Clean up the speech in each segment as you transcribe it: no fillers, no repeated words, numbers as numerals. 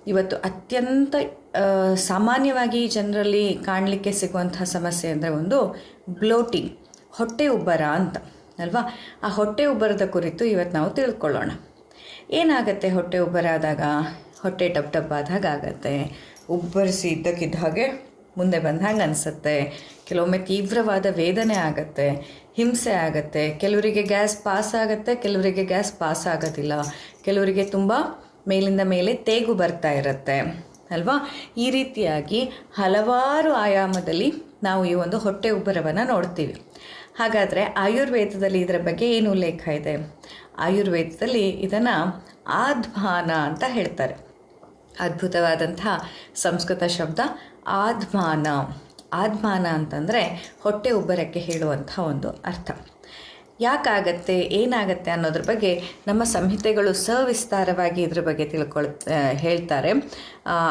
ಇವತ್ತು ಅತ್ಯಂತ ಸಾಮಾನ್ಯವಾಗಿ ಜನರಲ್ಲಿ ಕಾಣಲಿಕ್ಕೆ ಸಿಗುವಂತಹ ಸಮಸ್ಯೆ ಅಂದರೆ ಒಂದು ಬ್ಲೋಟಿಂಗ್, ಹೊಟ್ಟೆ ಉಬ್ಬರ ಅಂತ ಅಲ್ವಾ. ಆ ಹೊಟ್ಟೆ ಉಬ್ಬರದ ಕುರಿತು ಇವತ್ತು ನಾವು ತಿಳ್ಕೊಳ್ಳೋಣ. ಏನಾಗುತ್ತೆ ಹೊಟ್ಟೆ ಉಬ್ಬರ ಆದಾಗ? ಹೊಟ್ಟೆ ಟಪ್ ಟಪ್ ಆದಾಗ ಆಗುತ್ತೆ, ಉಬ್ಬರಿಸಿ ಇದ್ದಕ್ಕಿದ್ದ ಹಾಗೆ ಮುಂದೆ ಬಂದ ಹಾಗೆ ಅನಿಸುತ್ತೆ, ಕೆಲವೊಮ್ಮೆ ತೀವ್ರವಾದ ವೇದನೆ ಆಗುತ್ತೆ, ಹಿಂಸೆ ಆಗುತ್ತೆ, ಕೆಲವರಿಗೆ ಗ್ಯಾಸ್ ಪಾಸ್ ಆಗುತ್ತೆ, ಕೆಲವರಿಗೆ ಗ್ಯಾಸ್ ಪಾಸ್ ಆಗೋದಿಲ್ಲ, ಕೆಲವರಿಗೆ ತುಂಬ ಮೇಲಿಂದ ಮೇಲೆ ತೇಗು ಬರ್ತಾ ಇರುತ್ತೆ ಅಲ್ವಾ. ಈ ರೀತಿಯಾಗಿ ಹಲವಾರು ಆಯಾಮದಲ್ಲಿ ನಾವು ಈ ಒಂದು ಹೊಟ್ಟೆ ಉಬ್ಬರವನ್ನು ನೋಡ್ತೀವಿ. ಹಾಗಾದರೆ ಆಯುರ್ವೇದದಲ್ಲಿ ಇದರ ಬಗ್ಗೆ ಏನು ಉಲ್ಲೇಖ ಇದೆ? ಆಯುರ್ವೇದದಲ್ಲಿ ಇದನ್ನು ಆಧ್ಮಾನ ಅಂತ ಹೇಳ್ತಾರೆ. ಅದ್ಭುತವಾದಂತಹ ಸಂಸ್ಕೃತ ಶಬ್ದ ಆಧ್ಮಾನ. ಆಧ್ಮಾನ ಅಂತಂದರೆ ಹೊಟ್ಟೆ ಉಬ್ಬರಕ್ಕೆ ಹೇಳುವಂಥ ಒಂದು ಅರ್ಥ. ಯಾಕಾಗತ್ತೆ, ಏನಾಗತ್ತೆ ಅನ್ನೋದ್ರ ಬಗ್ಗೆ ನಮ್ಮ ಸಂಹಿತೆಗಳು ಸವಿಸ್ತಾರವಾಗಿ ಇದ್ರ ಬಗ್ಗೆ ಹೇಳ್ತಾರೆ.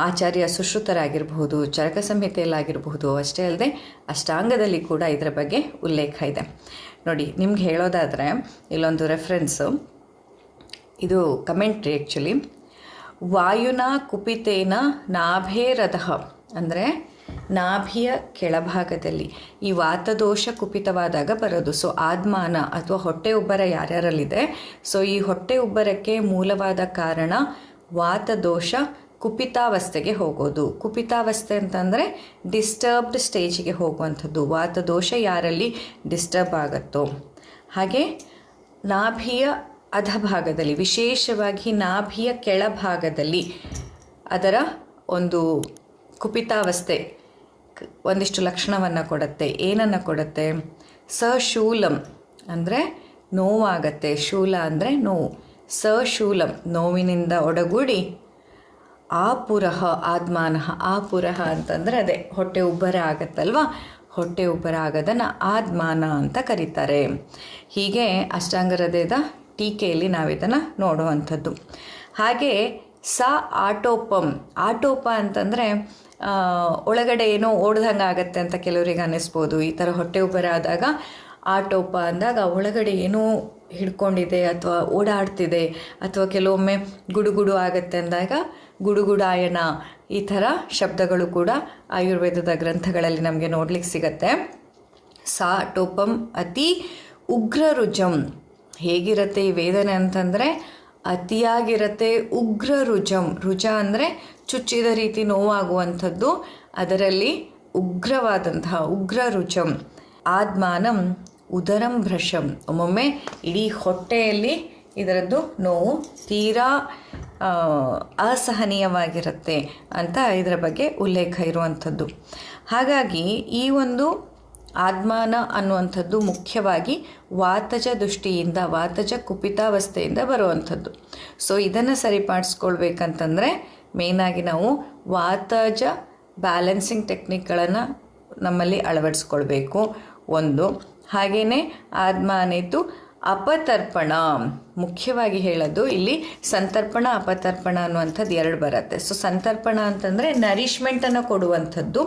ಆಚಾರ್ಯ ಸುಶ್ರುತರಾಗಿರಬಹುದು, ಚರಕ ಸಂಹಿತೆಯಲ್ಲಾಗಿರಬಹುದು, ಅಷ್ಟೇ ಅಲ್ಲದೆ ಅಷ್ಟಾಂಗದಲ್ಲಿ ಕೂಡ ಇದರ ಬಗ್ಗೆ ಉಲ್ಲೇಖ ಇದೆ. ನೋಡಿ, ನಿಮ್ಗೆ ಹೇಳೋದಾದರೆ ಇಲ್ಲೊಂದು ರೆಫರೆನ್ಸು, ಇದು ಕಮೆಂಟ್ರಿ ಆ್ಯಕ್ಚುಲಿ. ವಾಯುನ ಕುಪಿತೇನ ನಾಭೇರದಃ ಅಂದರೆ ನಾಭಿಯ ಕೆಳಭಾಗದಲ್ಲಿ ಈ ವಾತದೋಷ ಕುಪಿತವಾದಾಗ ಬರೋದು. ಸೊ ಆದ್ಮಾನ ಅಥವಾ ಹೊಟ್ಟೆ ಉಬ್ಬರ ಯಾರ್ಯಾರಲ್ಲಿದೆ, ಸೊ ಈ ಹೊಟ್ಟೆ ಉಬ್ಬರಕ್ಕೆ ಮೂಲವಾದ ಕಾರಣ ವಾತದೋಷ ಕುಪಿತಾವಸ್ಥೆಗೆ ಹೋಗೋದು. ಕುಪಿತಾವಸ್ಥೆ ಅಂತಂದರೆ ಡಿಸ್ಟರ್ಬ್ಡ್ ಸ್ಟೇಜಿಗೆ ಹೋಗುವಂಥದ್ದು. ವಾತದೋಷ ಯಾರಲ್ಲಿ ಡಿಸ್ಟರ್ಬ್ ಆಗುತ್ತೋ, ಹಾಗೆ ನಾಭಿಯ ಅಧಭಾಗದಲ್ಲಿ, ವಿಶೇಷವಾಗಿ ನಾಭಿಯ ಕೆಳಭಾಗದಲ್ಲಿ ಅದರ ಒಂದು ಕುಪಿತಾವಸ್ಥೆ ಒಂದಿಷ್ಟು ಲಕ್ಷಣವನ್ನು ಕೊಡುತ್ತೆ. ಏನನ್ನು ಕೊಡುತ್ತೆ? ಸಶೂಲಂ ಅಂದರೆ ನೋವಾಗತ್ತೆ, ಶೂಲ ಅಂದರೆ ನೋವು, ಸಶೂಲಂ ನೋವಿನಿಂದ ಒಡಗೂಡಿ ಆಪುರಃ ಆದ್ಮಾನಃ. ಆಪುರಃ ಅಂತಂದರೆ ಅದೇ ಹೊಟ್ಟೆ ಉಬ್ಬರ ಆಗತ್ತಲ್ವ, ಹೊಟ್ಟೆ ಉಬ್ಬರ ಆಗೋದನ್ನು ಆದ್ಮಾನ ಅಂತ ಕರೀತಾರೆ. ಹೀಗೆ ಅಷ್ಟಾಂಗ ಹೃದಯದ ಟೀಕೆಯಲ್ಲಿ ನಾವಿದನ್ನು ನೋಡುವಂಥದ್ದು. ಹಾಗೆ ಸ ಆಟೋಪಂ. ಆಟೋಪ ಅಂತಂದರೆ ಒಳಗಡೆ ಏನೋ ಓಡ್ದಂಗೆ ಆಗುತ್ತೆ ಅಂತ ಕೆಲವರಿಗೆ ಅನ್ನಿಸ್ಬೋದು. ಈ ಥರ ಹೊಟ್ಟೆ ಉಬ್ಬರ ಆದಾಗ ಆಟೋಪ ಅಂದಾಗ ಒಳಗಡೆ ಏನೋ ಹಿಡ್ಕೊಂಡಿದೆ ಅಥವಾ ಓಡಾಡ್ತಿದೆ, ಅಥವಾ ಕೆಲವೊಮ್ಮೆ ಗುಡುಗುಡು ಆಗುತ್ತೆ ಅಂದಾಗ ಗುಡುಗುಡಾಯನ, ಈ ಥರ ಶಬ್ದಗಳು ಕೂಡ ಆಯುರ್ವೇದದ ಗ್ರಂಥಗಳಲ್ಲಿ ನಮಗೆ ನೋಡ್ಲಿಕ್ಕೆ ಸಿಗತ್ತೆ. ಸಾ ಟೋಪಂ ಅತಿ ಉಗ್ರ ರುಜಂ. ಹೇಗಿರುತ್ತೆ ಈ ವೇದನೆ ಅಂತಂದರೆ ಅತಿಯಾಗಿರುತ್ತೆ. ಉಗ್ರ ರುಜಂ, ರುಜ ಅಂದರೆ ಚುಚ್ಚಿದ ರೀತಿ ನೋವಾಗುವಂಥದ್ದು, ಅದರಲ್ಲಿ ಉಗ್ರವಾದಂತಹ ಉಗ್ರ ರುಜಂ. ಆದ್ಮಾನಂ ಉದರಂ ಭ್ರಶಂ. ಒಮ್ಮೊಮ್ಮೆ ಇಡೀ ಹೊಟ್ಟೆಯಲ್ಲಿ ಇದರದ್ದು ನೋವು ತೀರಾ ಅಸಹನೀಯವಾಗಿರುತ್ತೆ ಅಂತ ಇದರ ಬಗ್ಗೆ ಉಲ್ಲೇಖ ಇರುವಂಥದ್ದು. ಹಾಗಾಗಿ ಈ ಒಂದು ಆದ್ಮಾನ ಅನ್ನುವಂಥದ್ದು ಮುಖ್ಯವಾಗಿ ವಾತಜ ದೃಷ್ಟಿಯಿಂದ, ವಾತಜ ಕುಪಿತಾವಸ್ಥೆಯಿಂದ ಬರುವಂಥದ್ದು. ಸೊ ಇದನ್ನು ಸರಿಪಡಿಸ್ಕೊಳ್ಬೇಕಂತಂದರೆ ಮೇಯ್ನಾಗಿ ನಾವು ವಾತಜ ಬ್ಯಾಲೆನ್ಸಿಂಗ್ ಟೆಕ್ನಿಕ್ಗಳನ್ನು ನಮ್ಮಲ್ಲಿ ಅಳವಡಿಸ್ಕೊಳ್ಬೇಕು ಒಂದು. ಹಾಗೆಯೇ ಆದ್ಮಾನೇತು ಅಪತರ್ಪಣ, ಮುಖ್ಯವಾಗಿ ಹೇಳೋದು ಇಲ್ಲಿ ಸಂತರ್ಪಣ ಅಪತರ್ಪಣ ಅನ್ನುವಂಥದ್ದು ಎರಡು ಬರುತ್ತೆ. ಸೊ ಸಂತರ್ಪಣ ಅಂತಂದರೆ ನರಿಷ್ಮೆಂಟನ್ನು ಕೊಡುವಂಥದ್ದು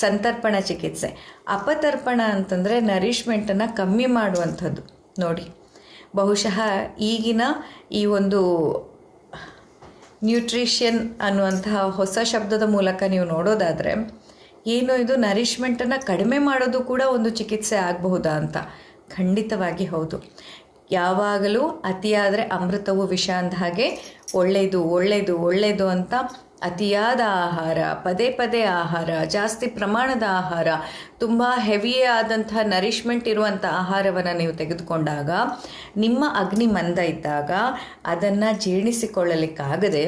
ಸಂತರ್ಪಣ ಚಿಕಿತ್ಸೆ. ಅಪತರ್ಪಣ ಅಂತಂದರೆ ನರಿಷ್ಮೆಂಟನ್ನು ಕಮ್ಮಿ ಮಾಡುವಂಥದ್ದು. ನೋಡಿ, ಬಹುಶಃ ಈಗಿನ ಈ ಒಂದು ನ್ಯೂಟ್ರಿಷನ್ ಅನ್ನುವಂತಹ ಹೊಸ ಶಬ್ದದ ಮೂಲಕ ನೀವು ನೋಡೋದಾದರೆ ಏನು ಇದು ನರಿಷ್ಮೆಂಟನ್ನು ಕಡಿಮೆ ಮಾಡೋದು ಕೂಡ ಒಂದು ಚಿಕಿತ್ಸೆ ಆಗಬಹುದಾ ಅಂತ. ಖಂಡಿತವಾಗಿ ಹೌದು. ಯಾವಾಗಲೂ ಅತಿಯಾದರೆ ಅಮೃತವು ವಿಷ ಅಂದ ಹಾಗೆ ಒಳ್ಳೆಯದು ಒಳ್ಳೆಯದು ಒಳ್ಳೆಯದು ಅಂತ ಅತಿಯಾದ ಆಹಾರ, ಪದೇ ಪದೇ ಆಹಾರ, ಜಾಸ್ತಿ ಪ್ರಮಾಣದ ಆಹಾರ, ತುಂಬ ಹೆವಿಯೇ ಆದಂತಹ ನರಿಷ್ಮೆಂಟ್ ಇರುವಂಥ ಆಹಾರವನ್ನು ನೀವು ತೆಗೆದುಕೊಂಡಾಗ ನಿಮ್ಮ ಅಗ್ನಿ ಮಂದ ಇದ್ದಾಗ ಅದನ್ನು ಜೀರ್ಣಿಸಿಕೊಳ್ಳಲಿಕ್ಕಾಗದೆ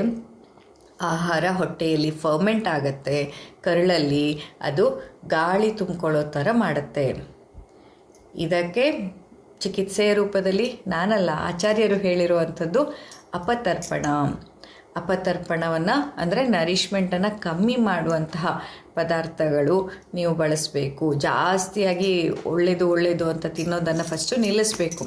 ಆಹಾರ ಹೊಟ್ಟೆಯಲ್ಲಿ ಫರ್ಮೆಂಟ್ ಆಗುತ್ತೆ, ಕರಳಲ್ಲಿ ಅದು ಗಾಳಿ ತುಂಬಿಕೊಳ್ಳೋ ಥರ ಮಾಡುತ್ತೆ. ಇದಕ್ಕೆ ಚಿಕಿತ್ಸೆಯ ರೂಪದಲ್ಲಿ ನಾನಲ್ಲ, ಆಚಾರ್ಯರು ಹೇಳಿರುವಂಥದ್ದು ಅಪತರ್ಪಣ. ಅಪತರ್ಪಣವನ್ನು ಅಂದರೆ ನರಿಷ್ಮೆಂಟನ್ನು ಕಮ್ಮಿ ಮಾಡುವಂತಹ ಪದಾರ್ಥಗಳು ನೀವು ಬಳಸಬೇಕು. ಜಾಸ್ತಿಯಾಗಿ ಒಳ್ಳೆಯದು ಅಂತ ತಿನ್ನೋದನ್ನು ಫಸ್ಟು ನಿಲ್ಲಿಸಬೇಕು.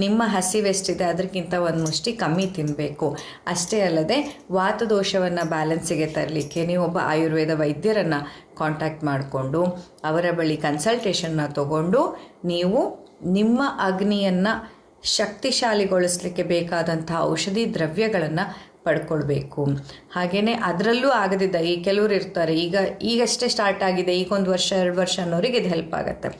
ನಿಮ್ಮ ಹಸಿವೆಷ್ಟಿದೆ ಅದಕ್ಕಿಂತ ಒಂದು ಮುಷ್ಟಿ ಕಮ್ಮಿ ತಿನ್ನಬೇಕು. ಅಷ್ಟೇ ಅಲ್ಲದೆ ವಾತದೋಷವನ್ನು ಬ್ಯಾಲೆನ್ಸಿಗೆ ತರಲಿಕ್ಕೆ ನೀವು ಒಬ್ಬ ಆಯುರ್ವೇದ ವೈದ್ಯರನ್ನು ಕಾಂಟ್ಯಾಕ್ಟ್ ಮಾಡಿಕೊಂಡು ಅವರ ಬಳಿ ಕನ್ಸಲ್ಟೇಷನ್ನ ತಗೊಂಡು ನೀವು ನಿಮ್ಮ ಅಗ್ನಿಯನ್ನು ಶಕ್ತಿಶಾಲಿಗೊಳಿಸಲಿಕ್ಕೆ ಬೇಕಾದಂಥ ಔಷಧಿ ದ್ರವ್ಯಗಳನ್ನು ಪಡ್ಕೊಳ್ಬೇಕು. ಹಾಗೆಯೇ ಅದರಲ್ಲೂ ಆಗದಿದ್ದ ಈ ಕೆಲವರು ಇರ್ತಾರೆ, ಈಗಷ್ಟೇ ಸ್ಟಾರ್ಟ್ ಆಗಿದೆ, ಈಗ 1 ವರ್ಷ 2 ವರ್ಷ ಅನ್ನೋರಿಗೆ ಇದು ಹೆಲ್ಪ್ ಆಗುತ್ತೆ.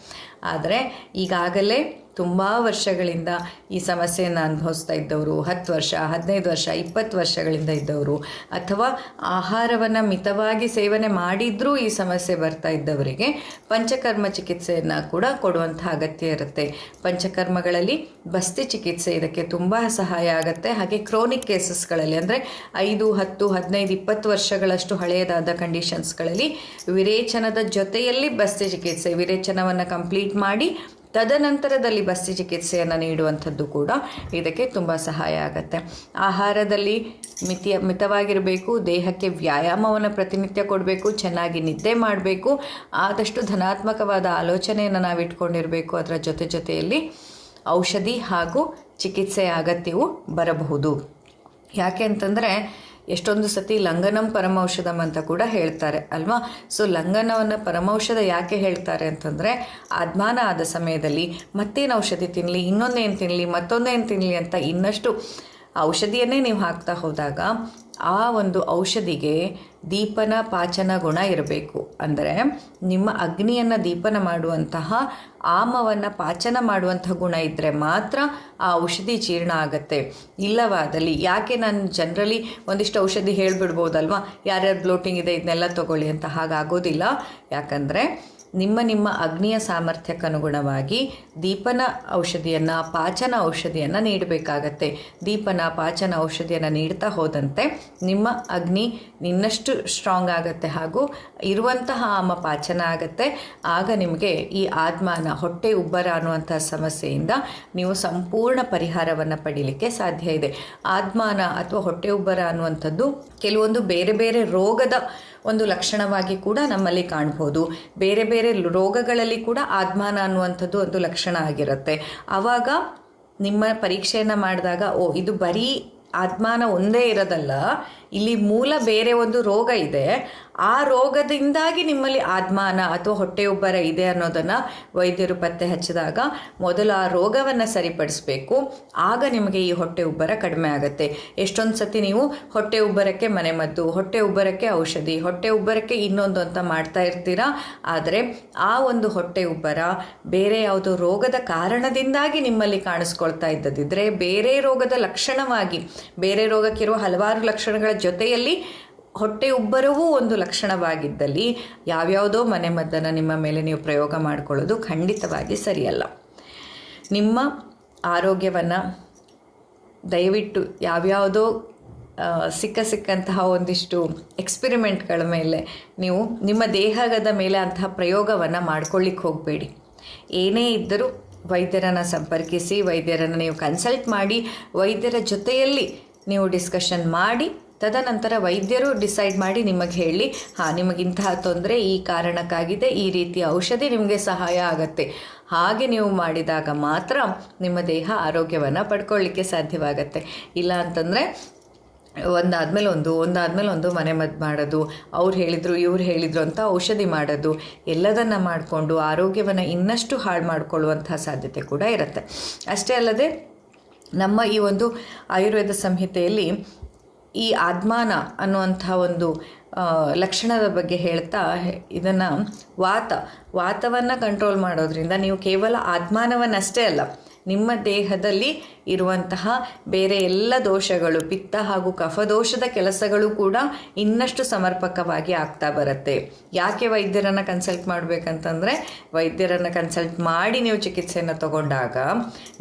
ಆದರೆ ಈಗಾಗಲೇ ತುಂಬ ವರ್ಷಗಳಿಂದ ಈ ಸಮಸ್ಯೆಯನ್ನು ಅನುಭವಿಸ್ತಾ ಇದ್ದವರು, 10 ವರ್ಷ 15 ವರ್ಷ 20 ವರ್ಷಗಳಿಂದ ಇದ್ದವರು, ಅಥವಾ ಆಹಾರವನ್ನು ಮಿತವಾಗಿ ಸೇವನೆ ಮಾಡಿದ್ರೂ ಈ ಸಮಸ್ಯೆ ಬರ್ತಾ ಇದ್ದವರಿಗೆ ಪಂಚಕರ್ಮ ಚಿಕಿತ್ಸೆಯನ್ನು ಕೂಡ ಕೊಡುವಂಥ ಅಗತ್ಯ ಇರುತ್ತೆ. ಪಂಚಕರ್ಮಗಳಲ್ಲಿ ಬಸ್ತಿ ಚಿಕಿತ್ಸೆ ಇದಕ್ಕೆ ತುಂಬ ಸಹಾಯ ಆಗುತ್ತೆ. ಹಾಗೆ ಕ್ರೋನಿಕ್ ಕೇಸಸ್ಗಳಲ್ಲಿ ಅಂದರೆ 5, 10, 15, 20 ವರ್ಷಗಳಷ್ಟು ಹಳೆಯದಾದ ಕಂಡೀಷನ್ಸ್ಗಳಲ್ಲಿ ವಿರೇಚನದ ಜೊತೆಯಲ್ಲಿ ಬಸ್ತಿ ಚಿಕಿತ್ಸೆ, ವಿರೇಚನವನ್ನು ಕಂಪ್ಲೀಟ್ ಮಾಡಿ ತದನಂತರದಲ್ಲಿ ಬಸ್ತಿ ಚಿಕಿತ್ಸೆಯನ್ನು ನೀಡುವಂಥದ್ದು ಕೂಡ ಇದಕ್ಕೆ ತುಂಬ ಸಹಾಯ ಆಗುತ್ತೆ. ಆಹಾರದಲ್ಲಿ ಮಿತವಾಗಿರಬೇಕು, ದೇಹಕ್ಕೆ ವ್ಯಾಯಾಮವನ್ನು ಪ್ರತಿನಿತ್ಯ ಕೊಡಬೇಕು, ಚೆನ್ನಾಗಿ ನಿದ್ದೆ ಮಾಡಬೇಕು, ಆದಷ್ಟು ಧನಾತ್ಮಕವಾದ ಆಲೋಚನೆಯನ್ನು ನಾವು ಇಟ್ಕೊಂಡಿರಬೇಕು. ಅದರ ಜೊತೆಯಲ್ಲಿ ಔಷಧಿ ಹಾಗೂ ಚಿಕಿತ್ಸೆಯ ಅಗತ್ಯವು ಬರಬಹುದು. ಯಾಕೆ ಅಂತಂದರೆ ಎಷ್ಟೊಂದು ಸತಿ ಲಂಘನಂ ಪರಮೌಷಧಂ ಅಂತ ಕೂಡ ಹೇಳ್ತಾರೆ ಅಲ್ವಾ. ಸೊ ಲಂಘನವನ್ನು ಪರಮೌಷಧ ಯಾಕೆ ಹೇಳ್ತಾರೆ ಅಂತಂದರೆ, ಆದ್ಮಾನ ಆದ ಸಮಯದಲ್ಲಿ ಮತ್ತೇನು ಔಷಧಿ ತಿನ್ನಲಿ, ಇನ್ನೊಂದೇನು ತಿನ್ನಲಿ, ಮತ್ತೊಂದೇನು ತಿನ್ನಲಿ ಅಂತ ಇನ್ನಷ್ಟು ಔಷಧಿಯನ್ನೇ ನೀವು ಹಾಕ್ತಾ ಹೋದಾಗ ಆ ಒಂದು ಔಷಧಿಗೆ ದೀಪನ ಪಾಚನ ಗುಣ ಇರಬೇಕು. ಅಂದರೆ ನಿಮ್ಮ ಅಗ್ನಿಯನ್ನು ದೀಪನ ಮಾಡುವಂತಹ, ಆಮವನ್ನು ಪಾಚನ ಮಾಡುವಂತಹ ಗುಣ ಇದ್ದರೆ ಮಾತ್ರ ಆ ಔಷಧಿ ಜೀರ್ಣ ಆಗುತ್ತೆ. ಇಲ್ಲವಾದಲ್ಲಿ, ಯಾಕೆ ನಾನು ಜನರಲಿ ಒಂದಿಷ್ಟು ಔಷಧಿ ಹೇಳಿಬಿಡ್ಬೋದಲ್ವ, ಯಾರ್ಯಾರು ಬ್ಲೋಟಿಂಗ್ ಇದೆ ಇದನ್ನೆಲ್ಲ ತೊಗೊಳ್ಳಿ ಅಂತ, ಹಾಗಾಗೋದಿಲ್ಲ. ಯಾಕಂದರೆ ನಿಮ್ಮ ಅಗ್ನಿಯ ಸಾಮರ್ಥ್ಯಕ್ಕನುಗುಣವಾಗಿ ದೀಪನ ಔಷಧಿಯನ್ನು, ಪಾಚನ ಔಷಧಿಯನ್ನು ನೀಡಬೇಕಾಗತ್ತೆ. ದೀಪನ ಪಾಚನ ಔಷಧಿಯನ್ನು ನೀಡ್ತಾ ಹೋದಂತೆ ನಿಮ್ಮ ಅಗ್ನಿ ಇನ್ನಷ್ಟು ಸ್ಟ್ರಾಂಗ್ ಆಗುತ್ತೆ, ಹಾಗೂ ಇರುವಂತಹ ಆಮ ಪಾಚನ ಆಗುತ್ತೆ. ಆಗ ನಿಮಗೆ ಈ ಆದ್ಮಾನ, ಹೊಟ್ಟೆ ಉಬ್ಬರ ಅನ್ನುವಂಥ ಸಮಸ್ಯೆಯಿಂದ ನೀವು ಸಂಪೂರ್ಣ ಪರಿಹಾರವನ್ನು ಪಡೀಲಿಕ್ಕೆ ಸಾಧ್ಯ ಇದೆ. ಆದ್ಮಾನ ಅಥವಾ ಹೊಟ್ಟೆ ಉಬ್ಬರ ಅನ್ನುವಂಥದ್ದು ಕೆಲವೊಂದು ಬೇರೆ ಬೇರೆ ರೋಗದ ಒಂದು ಲಕ್ಷಣವಾಗಿ ಕೂಡ ನಮ್ಮಲ್ಲಿ ಕಾಣ್ಬೋದು. ಬೇರೆ ಬೇರೆ ರೋಗಗಳಲ್ಲಿ ಕೂಡ ಆದ್ಮಾನ ಅನ್ನುವಂಥದ್ದು ಒಂದು ಲಕ್ಷಣ ಆಗಿರುತ್ತೆ. ಆವಾಗ ನಿಮ್ಮ ಪರೀಕ್ಷೆಯನ್ನು ಮಾಡಿದಾಗ ಇದು ಬರೀ ಆದ್ಮಾನ ಒಂದೇ ಇರೋದಲ್ಲ, ಇಲ್ಲಿ ಮೂಲ ಬೇರೆ ಒಂದು ರೋಗ ಇದೆ, ಆ ರೋಗದಿಂದಾಗಿ ನಿಮ್ಮಲ್ಲಿ ಆದ್ಮಾನ ಅಥವಾ ಹೊಟ್ಟೆಯುಬ್ಬರ ಇದೆ ಅನ್ನೋದನ್ನು ವೈದ್ಯರು ಪತ್ತೆ ಹಚ್ಚಿದಾಗ ಮೊದಲು ಆ ರೋಗವನ್ನು ಸರಿಪಡಿಸಬೇಕು. ಆಗ ನಿಮಗೆ ಈ ಹೊಟ್ಟೆ ಉಬ್ಬರ ಕಡಿಮೆ ಆಗುತ್ತೆ. ಎಷ್ಟೊಂದು ಸತಿ ನೀವು ಹೊಟ್ಟೆ ಉಬ್ಬರಕ್ಕೆ ಮನೆಮದ್ದು, ಹೊಟ್ಟೆ ಉಬ್ಬರಕ್ಕೆ ಔಷಧಿ, ಹೊಟ್ಟೆ ಉಬ್ಬರಕ್ಕೆ ಇನ್ನೊಂದು ಅಂತ ಮಾಡ್ತಾ ಇರ್ತೀರಾ. ಆದರೆ ಆ ಒಂದು ಹೊಟ್ಟೆ ಉಬ್ಬರ ಬೇರೆ ಯಾವುದೋ ರೋಗದ ಕಾರಣದಿಂದಾಗಿ ನಿಮ್ಮಲ್ಲಿ ಕಾಣಿಸ್ಕೊಳ್ತಾ ಇದ್ದದಿದ್ದರೆ, ಬೇರೆ ರೋಗದ ಲಕ್ಷಣವಾಗಿ, ಬೇರೆ ರೋಗಕ್ಕಿರುವ ಹಲವಾರು ಲಕ್ಷಣಗಳ ಜೊತೆಯಲ್ಲಿ ಹೊಟ್ಟೆ ಉಬ್ಬರವೂ ಒಂದು ಲಕ್ಷಣವಾಗಿದ್ದಲ್ಲಿ ಯಾವ್ಯಾವುದೋ ಮನೆಮದ್ದನ್ನು ನಿಮ್ಮ ಮೇಲೆ ನೀವು ಪ್ರಯೋಗ ಮಾಡಿಕೊಳ್ಳೋದು ಖಂಡಿತವಾಗಿ ಸರಿಯಲ್ಲ. ನಿಮ್ಮ ಆರೋಗ್ಯವನ್ನು ದಯವಿಟ್ಟು ಯಾವ್ಯಾವುದೋ ಸಿಕ್ಕಂತಹ ಒಂದಿಷ್ಟು ಎಕ್ಸ್ಪೆರಿಮೆಂಟ್ಗಳ ಮೇಲೆ ನೀವು ನಿಮ್ಮ ದೇಹದ ಮೇಲೆ ಅಂತಹ ಪ್ರಯೋಗವನ್ನು ಮಾಡ್ಕೊಳ್ಳಿಕ್ಕೆ ಹೋಗಬೇಡಿ. ಏನೇ ಇದ್ದರೂ ವೈದ್ಯರನ್ನು ಸಂಪರ್ಕಿಸಿ, ವೈದ್ಯರನ್ನು ನೀವು ಕನ್ಸಲ್ಟ್ ಮಾಡಿ, ವೈದ್ಯರ ಜೊತೆಯಲ್ಲಿ ನೀವು ಡಿಸ್ಕಷನ್ ಮಾಡಿ, ತದನಂತರ ವೈದ್ಯರು ಡಿಸೈಡ್ ಮಾಡಿ ನಿಮಗೆ ಹೇಳಿ, ನಿಮಗಿಂತಹ ತೊಂದರೆ ಈ ಕಾರಣಕ್ಕಾಗಿದೆ, ಈ ರೀತಿಯ ಔಷಧಿ ನಿಮಗೆ ಸಹಾಯ ಆಗುತ್ತೆ. ಹಾಗೆ ನೀವು ಮಾಡಿದಾಗ ಮಾತ್ರ ನಿಮ್ಮ ದೇಹ ಆರೋಗ್ಯವನ್ನು ಪಡ್ಕೊಳ್ಳಿಕ್ಕೆ ಸಾಧ್ಯವಾಗತ್ತೆ. ಇಲ್ಲ ಅಂತಂದರೆ ಒಂದಾದ್ಮೇಲೆ ಒಂದು ಮನೆಮದ್ದು ಮಾಡೋದು, ಅವ್ರು ಹೇಳಿದರು ಇವ್ರು ಹೇಳಿದರು ಅಂತ ಔಷಧಿ ಮಾಡೋದು, ಎಲ್ಲದನ್ನು ಮಾಡಿಕೊಂಡು ಆರೋಗ್ಯವನ್ನು ಇನ್ನಷ್ಟು ಹಾಳು ಮಾಡಿಕೊಳ್ಳುವಂತಹ ಸಾಧ್ಯತೆ ಕೂಡ ಇರುತ್ತೆ. ಅಷ್ಟೇ ಅಲ್ಲದೆ ನಮ್ಮ ಈ ಒಂದು ಆಯುರ್ವೇದ ಸಂಹಿತೆಯಲ್ಲಿ ಈ ಆದ್ಮಾನ ಅನ್ನುವಂಥ ಒಂದು ಲಕ್ಷಣದ ಬಗ್ಗೆ ಹೇಳ್ತಾ ಇದನ್ನು ವಾತವನ್ನು ಕಂಟ್ರೋಲ್ ಮಾಡೋದ್ರಿಂದ ನೀವು ಕೇವಲ ಆದ್ಮಾನವನ್ನಷ್ಟೇ ಅಲ್ಲ, ನಿಮ್ಮ ದೇಹದಲ್ಲಿ ಇರುವಂತಹ ಬೇರೆ ಎಲ್ಲ ದೋಷಗಳು, ಪಿತ್ತ ಹಾಗೂ ಕಫದೋಷದ ಕೆಲಸಗಳು ಕೂಡ ಇನ್ನಷ್ಟು ಸಮರ್ಪಕವಾಗಿ ಆಗ್ತಾ ಬರುತ್ತೆ. ಯಾಕೆ ವೈದ್ಯರನ್ನು ಕನ್ಸಲ್ಟ್ ಮಾಡಬೇಕಂತಂದರೆ, ವೈದ್ಯರನ್ನು ಕನ್ಸಲ್ಟ್ ಮಾಡಿ ನೀವು ಚಿಕಿತ್ಸೆಯನ್ನು ತಗೊಂಡಾಗ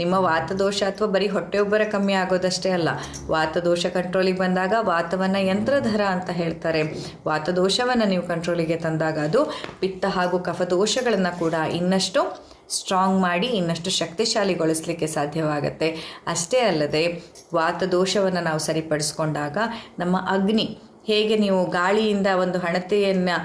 ನಿಮ್ಮ ವಾತದೋಷ ಅಥವಾ ಬರೀ ಹೊಟ್ಟೆ ಉಬ್ಬರ ಕಮ್ಮಿ ಆಗೋದಷ್ಟೇ ಅಲ್ಲ, ವಾತದೋಷ ಕಂಟ್ರೋಲಿಗೆ ಬಂದಾಗ ವಾತವನ್ನು ಯಂತ್ರಧರ ಅಂತ ಹೇಳ್ತಾರೆ. ವಾತದೋಷವನ್ನು ನೀವು ಕಂಟ್ರೋಲಿಗೆ ತಂದಾಗ ಅದು ಪಿತ್ತ ಹಾಗೂ ಕಫದೋಷಗಳನ್ನು ಕೂಡ ಇನ್ನಷ್ಟು ಸ್ಟ್ರಾಂಗ್ ಮಾಡಿ ಇನ್ನಷ್ಟು ಶಕ್ತಿಶಾಲಿಗೊಳಿಸಲಿಕ್ಕೆ ಸಾಧ್ಯವಾಗುತ್ತೆ. ಅಷ್ಟೇ ಅಲ್ಲದೆ ವಾತದೋಷವನ್ನು ನಾವು ಸರಿಪಡಿಸ್ಕೊಂಡಾಗ ನಮ್ಮ ಅಗ್ನಿ, ಹೇಗೆ ನೀವು ಗಾಳಿಯಿಂದ ಒಂದು ಹಣತೆಯನ್ನು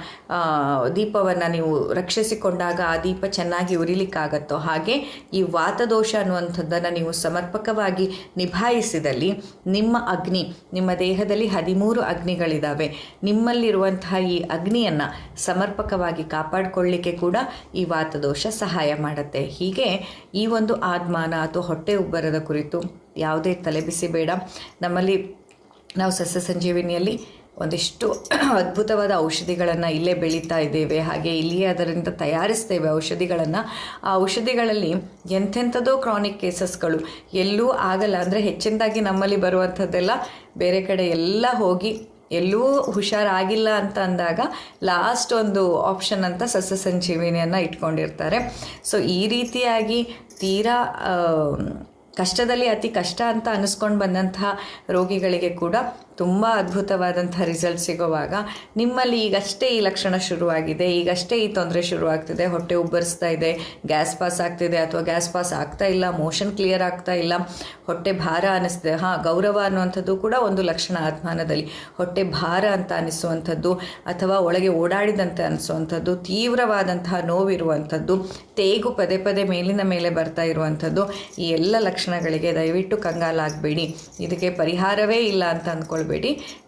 ದೀಪವನ್ನು ನೀವು ರಕ್ಷಿಸಿಕೊಂಡಾಗ ಆ ದೀಪ ಚೆನ್ನಾಗಿ ಉರಿಲಿಕ್ಕಾಗತ್ತೋ, ಹಾಗೆ ಈ ವಾತದೋಷ ಅನ್ನುವಂಥದ್ದನ್ನು ನೀವು ಸಮರ್ಪಕವಾಗಿ ನಿಭಾಯಿಸಿದಲ್ಲಿ ನಿಮ್ಮ ಅಗ್ನಿ, ನಿಮ್ಮ ದೇಹದಲ್ಲಿ 13 ಅಗ್ನಿಗಳಿದ್ದಾವೆ, ನಿಮ್ಮಲ್ಲಿರುವಂತಹ ಈ ಅಗ್ನಿಯನ್ನು ಸಮರ್ಪಕವಾಗಿ ಕಾಪಾಡಿಕೊಳ್ಳಿಕ್ಕೆ ಕೂಡ ಈ ವಾತದೋಷ ಸಹಾಯ ಮಾಡುತ್ತೆ. ಹೀಗೆ ಈ ಒಂದು ಆದ್ಮಾನ ಅಥವಾ ಹೊಟ್ಟೆ ಉಬ್ಬರದ ಕುರಿತು ಯಾವುದೇ ತಲೆಬಿಸಿ ಬೇಡ. ನಮ್ಮಲ್ಲಿ ನಾವು ಸಸ್ಯ ಸಂಜೀವಿನಿಯಲ್ಲಿ ಒಂದಿಷ್ಟು ಅದ್ಭುತವಾದ ಔಷಧಿಗಳನ್ನು ಇಲ್ಲೇ ಬೆಳೀತಾ ಇದ್ದೇವೆ, ಹಾಗೆ ಇಲ್ಲಿಯೇ ಅದರಿಂದ ತಯಾರಿಸ್ತೇವೆ ಔಷಧಿಗಳನ್ನು. ಆ ಔಷಧಿಗಳಲ್ಲಿ ಎಂಥೆಂಥದೋ ಕ್ರಾನಿಕ್ ಕೇಸಸ್ಗಳು ಎಲ್ಲೂ ಆಗಲ್ಲ, ಅಂದರೆ ಹೆಚ್ಚಿನದಾಗಿ ನಮ್ಮಲ್ಲಿ ಬರುವಂಥದ್ದೆಲ್ಲ ಬೇರೆ ಕಡೆ ಎಲ್ಲ ಹೋಗಿ ಎಲ್ಲೂ ಹುಷಾರಾಗಿಲ್ಲ ಅಂತ ಅಂದಾಗ ಲಾಸ್ಟ್ ಒಂದು ಆಪ್ಷನ್ ಅಂತ ಸಸ್ಯ ಸಂಜೀವಿನಿಯನ್ನು ಇಟ್ಕೊಂಡಿರ್ತಾರೆ. ಸೊ ಈ ರೀತಿಯಾಗಿ ತೀರಾ ಕಷ್ಟದಲ್ಲಿ ಅತಿ ಕಷ್ಟ ಅಂತ ಅನ್ನಿಸ್ಕೊಂಡು ಬಂದಂತಹ ರೋಗಿಗಳಿಗೆ ಕೂಡ ತುಂಬ ಅದ್ಭುತವಾದಂಥ ರಿಸಲ್ಟ್ ಸಿಗುವಾಗ ನಿಮ್ಮಲ್ಲಿ ಈಗಷ್ಟೇ ಈ ಲಕ್ಷಣ ಶುರುವಾಗಿದೆ, ಈಗಷ್ಟೇ ಈ ತೊಂದರೆ ಶುರುವಾಗ್ತಿದೆ, ಹೊಟ್ಟೆ ಉಬ್ಬರಿಸ್ತಾ ಇದೆ, ಗ್ಯಾಸ್ ಪಾಸ್ ಆಗ್ತಿದೆ ಅಥವಾ ಗ್ಯಾಸ್ ಪಾಸ್ ಆಗ್ತಾ ಇಲ್ಲ, ಮೋಷನ್ ಕ್ಲಿಯರ್ ಆಗ್ತಾ ಇಲ್ಲ, ಹೊಟ್ಟೆ ಭಾರ ಅನ್ನಿಸ್ತಿದೆ. ಗೌರವ ಅನ್ನುವಂಥದ್ದು ಕೂಡ ಒಂದು ಲಕ್ಷಣ ಆತ್ಮಾನದಲ್ಲಿ. ಹೊಟ್ಟೆ ಭಾರ ಅಂತ ಅನ್ನಿಸುವಂಥದ್ದು ಅಥವಾ ಒಳಗೆ ಓಡಾಡಿದಂತೆ ಅನ್ನಿಸುವಂಥದ್ದು, ತೀವ್ರವಾದಂತಹ ನೋವಿರುವಂಥದ್ದು, ತೇಗು ಪದೇ ಪದೇ ಮೇಲಿನ ಮೇಲೆ ಬರ್ತಾ ಇರುವಂಥದ್ದು, ಈ ಎಲ್ಲ ಲಕ್ಷಣಗಳಿಗೆ ದಯವಿಟ್ಟು ಕಂಗಾಲಾಗಬೇಡಿ. ಇದಕ್ಕೆ ಪರಿಹಾರವೇ ಇಲ್ಲ ಅಂತ ಅಂದ್ಕೊಳ್ಬೇಡಿ.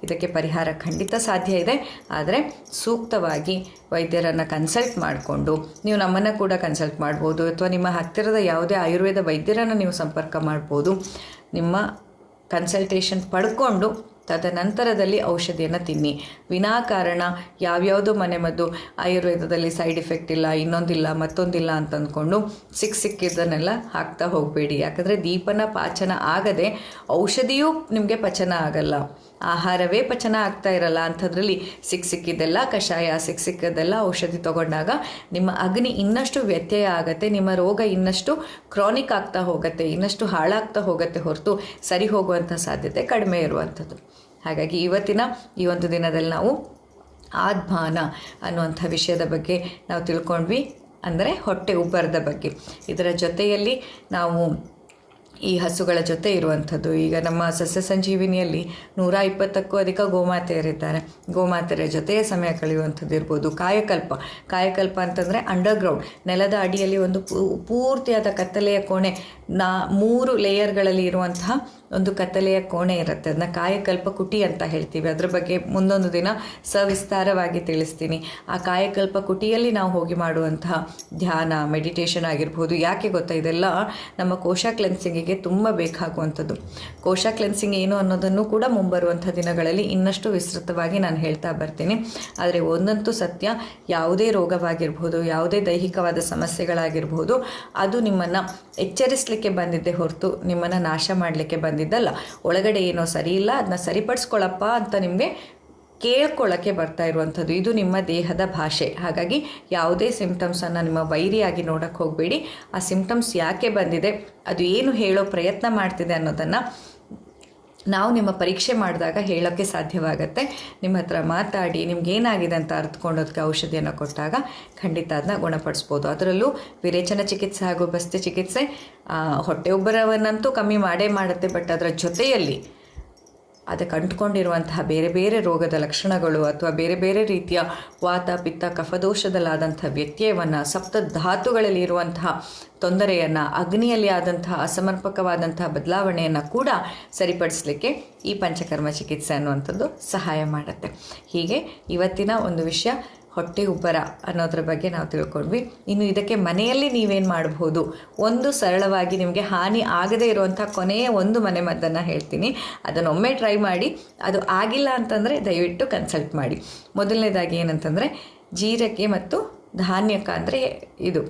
ಇದಕ್ಕೆ ಪರಿಹಾರ ಖಂಡಿತ ಸಾಧ್ಯ ಇದೆ. ಆದರೆ ಸೂಕ್ತವಾಗಿ ವೈದ್ಯರನ್ನು ಕನ್ಸಲ್ಟ್ ಮಾಡಿಕೊಂಡು, ನೀವು ನಮ್ಮನ್ನು ಕೂಡ ಕನ್ಸಲ್ಟ್ ಮಾಡ್ಬೋದು ಅಥವಾ ನಿಮ್ಮ ಹತ್ತಿರದ ಯಾವುದೇ ಆಯುರ್ವೇದ ವೈದ್ಯರನ್ನು ನೀವು ಸಂಪರ್ಕ ಮಾಡ್ಬೋದು. ನಿಮ್ಮ ಕನ್ಸಲ್ಟೇಷನ್ ಪಡ್ಕೊಂಡು ತದನಂತರದಲ್ಲಿ ಔಷಧಿಯನ್ನು ತಿನ್ನಿ. ವಿನಾಕಾರಣ ಯಾವ್ಯಾವುದೋ ಮನೆಮದ್ದು ಆಯುರ್ವೇದದಲ್ಲಿ ಸೈಡ್ ಎಫೆಕ್ಟ್ ಇಲ್ಲ, ಇನ್ನೊಂದಿಲ್ಲ, ಮತ್ತೊಂದಿಲ್ಲ ಅಂತ ಅಂದ್ಕೊಂಡು ಸಿಕ್ಕಿದ್ದನ್ನೆಲ್ಲ ಹಾಕ್ತಾ ಹೋಗಬೇಡಿ. ಯಾಕಂದರೆ ದೀಪನ ಪಾಚನ ಆಗದೆ ಔಷಧಿಯೂ ನಿಮಗೆ ಪಚನ ಆಗಲ್ಲ, ಆಹಾರವೇ ಪಚನ ಆಗ್ತಾ ಇರಲ್ಲ. ಅಂಥದ್ರಲ್ಲಿ ಸಿಕ್ಕಿದ್ದೆಲ್ಲ ಕಷಾಯ, ಸಿಕ್ಕಿದ್ದೆಲ್ಲ ಔಷಧಿ ತಗೊಂಡಾಗ ನಿಮ್ಮ ಅಗ್ನಿ ಇನ್ನಷ್ಟು ವ್ಯತ್ಯಯ ಆಗುತ್ತೆ, ನಿಮ್ಮ ರೋಗ ಇನ್ನಷ್ಟು ಕ್ರಾನಿಕ್ ಆಗ್ತಾ ಹೋಗುತ್ತೆ, ಇನ್ನಷ್ಟು ಹಾಳಾಗ್ತಾ ಹೋಗುತ್ತೆ ಹೊರತು ಸರಿ ಹೋಗುವಂಥ ಸಾಧ್ಯತೆ ಕಡಿಮೆ ಇರುವಂಥದ್ದು. ಹಾಗಾಗಿ ಇವತ್ತಿನ ಈ ಒಂದು ದಿನದಲ್ಲಿ ನಾವು ಆದ್ಮಾನ ಅನ್ನುವಂಥ ವಿಷಯದ ಬಗ್ಗೆ ನಾವು ತಿಳ್ಕೊಂಡ್ವಿ, ಅಂದರೆ ಹೊಟ್ಟೆ ಉಬ್ಬರದ ಬಗ್ಗೆ. ಇದರ ಜೊತೆಯಲ್ಲಿ ನಾವು ಈ ಹಸುಗಳ ಜೊತೆ ಇರುವಂಥದ್ದು, ಈಗ ನಮ್ಮ ಸಸ್ಯ ಸಂಜೀವಿನಿಯಲ್ಲಿ 120ಕ್ಕೂ ಅಧಿಕ ಗೋಮಾತೆಯರಿದ್ದಾರೆ. ಗೋಮಾತೆಯರ ಜೊತೆಯೇ ಸಮಯ ಕಳೆಯುವಂಥದ್ದು ಇರ್ಬೋದು. ಕಾಯಕಲ್ಪ ಅಂತಂದರೆ ಅಂಡರ್ಗ್ರೌಂಡ್, ನೆಲದ ಅಡಿಯಲ್ಲಿ ಒಂದು ಪೂರ್ತಿಯಾದ ಕತ್ತಲೆಯ ಕೋಣೆ, 3 ಲೇಯರ್ಗಳಲ್ಲಿ ಇರುವಂತಹ ಒಂದು ಕತ್ತಲೆಯ ಕೋಣೆ ಇರುತ್ತೆ. ಅದನ್ನ ಕಾಯಕಲ್ಪ ಕುಟಿ ಅಂತ ಹೇಳ್ತೀವಿ. ಅದ್ರ ಬಗ್ಗೆ ಮುಂದೊಂದು ದಿನ ಸವಿಸ್ತಾರವಾಗಿ ತಿಳಿಸ್ತೀನಿ. ಆ ಕಾಯಕಲ್ಪ ಕುಟಿಯಲ್ಲಿ ನಾವು ಹೋಗಿ ಮಾಡುವಂತಹ ಧ್ಯಾನ, ಮೆಡಿಟೇಷನ್ ಆಗಿರ್ಬೋದು. ಯಾಕೆ ಗೊತ್ತಾ, ಇದೆಲ್ಲ ನಮ್ಮ ಕೋಶ ಕ್ಲೆನ್ಸಿಂಗಿಗೆ ತುಂಬ ಬೇಕಾಗುವಂಥದ್ದು. ಕೋಶ ಕ್ಲೆನ್ಸಿಂಗ್ ಏನು ಅನ್ನೋದನ್ನು ಕೂಡ ಮುಂಬರುವಂಥ ದಿನಗಳಲ್ಲಿ ಇನ್ನಷ್ಟು ವಿಸ್ತೃತವಾಗಿ ನಾನು ಹೇಳ್ತಾ ಬರ್ತೀನಿ. ಆದರೆ ಒಂದಂತೂ ಸತ್ಯ, ಯಾವುದೇ ರೋಗವಾಗಿರ್ಬೋದು, ಯಾವುದೇ ದೈಹಿಕವಾದ ಸಮಸ್ಯೆಗಳಾಗಿರ್ಬೋದು, ಅದು ನಿಮ್ಮನ್ನು ಎಚ್ಚರಿಸಲಿಕ್ಕೆ ಬಂದಿದ್ದೆ ಹೊರತು ನಿಮ್ಮನ್ನು ನಾಶ ಮಾಡಲಿಕ್ಕೆ ಬಂದಿದ್ದಲ್ಲ. ಒಳಗಡೆ ಏನೋ ಸರಿ ಇಲ್ಲ, ಅದನ್ನ ಸರಿಪಡಿಸ್ಕೊಳ್ಳಪ್ಪ ಅಂತ ನಿಮಗೆ ಕೇಳ್ಕೊಳ್ಳೋಕ್ಕೆ ಬರ್ತಾ ಇರುವಂಥದ್ದು. ಇದು ನಿಮ್ಮ ದೇಹದ ಭಾಷೆ. ಹಾಗಾಗಿ ಯಾವುದೇ ಸಿಂಪ್ಟಮ್ಸನ್ನು ನಿಮ್ಮ ವೈರಿಯಾಗಿ ನೋಡೋಕ್ಕೆ ಹೋಗಬೇಡಿ. ಆ ಸಿಂಪ್ಟಮ್ಸ್ ಯಾಕೆ ಬಂದಿದೆ, ಅದು ಏನು ಹೇಳೋ ಪ್ರಯತ್ನ ಮಾಡ್ತಿದೆ ಅನ್ನೋದನ್ನು ನಾವು ನಿಮ್ಮ ಪರೀಕ್ಷೆ ಮಾಡಿದಾಗ ಹೇಳೋಕ್ಕೆ ಸಾಧ್ಯವಾಗುತ್ತೆ. ನಿಮ್ಮ ಹತ್ರ ಮಾತಾಡಿ ನಿಮ್ಗೇನಾಗಿದೆ ಅಂತ ಅರ್ಥಕೊಂಡೋದಕ್ಕೆ ಔಷಧಿಯನ್ನು ಕೊಟ್ಟಾಗ ಖಂಡಿತ ಅದನ್ನ ಗುಣಪಡಿಸ್ಬೋದು. ಅದರಲ್ಲೂ ವಿರೇಚನ ಚಿಕಿತ್ಸೆ ಹಾಗೂ ಬಸ್ತಿ ಚಿಕಿತ್ಸೆ ಹೊಟ್ಟೆ ಉಬ್ಬರವನ್ನಂತೂ ಕಮ್ಮಿ ಮಾಡೇ ಮಾಡುತ್ತೆ. ಬಟ್ ಅದರ ಜೊತೆಯಲ್ಲಿ ಅದಕ್ಕೆ ಅಂಟ್ಕೊಂಡಿರುವಂತಹ ಬೇರೆ ಬೇರೆ ರೋಗದ ಲಕ್ಷಣಗಳು ಅಥವಾ ಬೇರೆ ಬೇರೆ ರೀತಿಯ ವಾತ, ಪಿತ್ತ, ಕಫದೋಷದಲ್ಲಾದಂಥ ವ್ಯತ್ಯಯವನ್ನು, ಸಪ್ತ ಧಾತುಗಳಲ್ಲಿ ಇರುವಂತಹ ತೊಂದರೆಯನ್ನು, ಅಗ್ನಿಯಲ್ಲಿ ಆದಂತಹ ಅಸಮರ್ಪಕವಾದಂತಹ ಬದಲಾವಣೆಯನ್ನು ಕೂಡ ಸರಿಪಡಿಸಲಿಕ್ಕೆ ಈ ಪಂಚಕರ್ಮ ಚಿಕಿತ್ಸೆ ಅನ್ನುವಂಥದ್ದು ಸಹಾಯ ಮಾಡುತ್ತೆ. ಹೀಗೆ ಇವತ್ತಿನ ಒಂದು ವಿಷಯ ಹೊಟ್ಟೆ ಉಬ್ಬರ ಅನ್ನೋದ್ರ ಬಗ್ಗೆ ನಾವು ತಿಳ್ಕೊಂಡ್ವಿ. ಇನ್ನು ಇದಕ್ಕೆ ಮನೆಯಲ್ಲಿ ನೀವೇನು ಮಾಡಬಹುದು, ಒಂದು ಸರಳವಾಗಿ ನಿಮಗೆ ಹಾನಿ ಆಗದೇ ಇರುವಂಥ ಕೊನೆಯ ಒಂದು ಮನೆಮದ್ದನ್ನು ಹೇಳ್ತೀನಿ. ಅದನ್ನೊಮ್ಮೆ ಟ್ರೈ ಮಾಡಿ. ಅದು ಆಗಿಲ್ಲ ಅಂತಂದರೆ ದಯವಿಟ್ಟು ಕನ್ಸಲ್ಟ್ ಮಾಡಿ. ಮೊದಲನೇದಾಗಿ ಏನಂತಂದರೆ ಜೀರಿಗೆ ಮತ್ತು ಧಾನ್ಯಕ ಅಂದರೆ ಇದು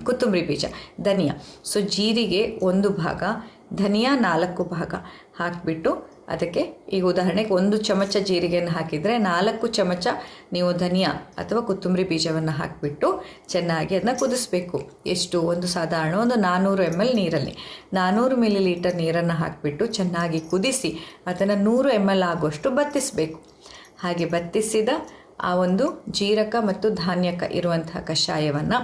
ಕೊತ್ತಂಬರಿ ಬೀಜ, ಧನಿಯಾ. ಸೊ ಜೀರಿಗೆ 1 ಭಾಗ, ಧನಿಯಾ 4 ಭಾಗ ಹಾಕಿಬಿಟ್ಟು ಅದಕ್ಕೆ ಈಗ ಉದಾಹರಣೆಗೆ 1 ಚಮಚ ಜೀರಿಗೆಯನ್ನು ಹಾಕಿದರೆ 4 ಚಮಚ ನೀವು ಧನಿಯಾ ಅಥವಾ ಕೊತ್ತಂಬರಿ ಬೀಜವನ್ನು ಹಾಕಿಬಿಟ್ಟು ಚೆನ್ನಾಗಿ ಅದನ್ನ ಕುದಿಸ್ಬೇಕು. ಎಷ್ಟು, ಒಂದು ಸಾಧಾರಣ ಒಂದು 400 ml ನೀರಲ್ಲಿ 400 ಮಿಲಿಲೀಟರ್ ನೀರನ್ನು ಹಾಕಿಬಿಟ್ಟು ಚೆನ್ನಾಗಿ ಕುದಿಸಿ ಅದನ್ನು 100 ml ಆಗುವಷ್ಟು ಬತ್ತಿಸಬೇಕು. ಹಾಗೆ ಬತ್ತಿಸಿದ ಆ ಒಂದು ಜೀರಕ ಮತ್ತು ಧಾನ್ಯಕ ಇರುವಂತಹ ಕಷಾಯವನ್ನು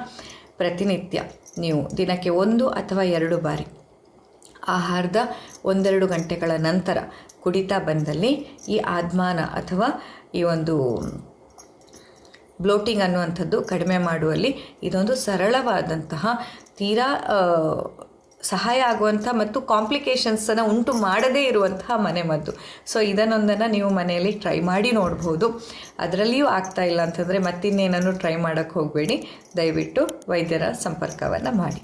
ಪ್ರತಿನಿತ್ಯ ನೀವು ದಿನಕ್ಕೆ 1 ಅಥವಾ 2 ಬಾರಿ ಆಹಾರದ 1-2 ಗಂಟೆಗಳ ನಂತರ ಕುಡಿತಾ ಬಂದಲ್ಲಿ ಈ ಆದ್ಮಾನ ಅಥವಾ ಈ ಒಂದು ಬ್ಲೋಟಿಂಗ್ ಅನ್ನುವಂಥದ್ದು ಕಡಿಮೆ ಮಾಡುವಲ್ಲಿ ಇದೊಂದು ಸರಳವಾದಂತಹ ತೀರಾ ಸಹಾಯ ಆಗುವಂಥ ಮತ್ತು ಕಾಂಪ್ಲಿಕೇಶನ್ಸನ್ನು ಉಂಟು ಮಾಡದೇ ಇರುವಂತಹ ಮನೆಮದ್ದು. ಸೊ ಇದನ್ನೊಂದನ್ನು ನೀವು ಮನೆಯಲ್ಲಿ ಟ್ರೈ ಮಾಡಿ ನೋಡ್ಬೋದು. ಅದರಲ್ಲಿಯೂ ಆಗ್ತಾ ಇಲ್ಲ ಅಂತಂದರೆ ಮತ್ತಿನ್ನೇನನ್ನು ಟ್ರೈ ಮಾಡೋಕ್ಕೆ ಹೋಗಬೇಡಿ. ದಯವಿಟ್ಟು ವೈದ್ಯರ ಸಂಪರ್ಕವನ್ನು ಮಾಡಿ.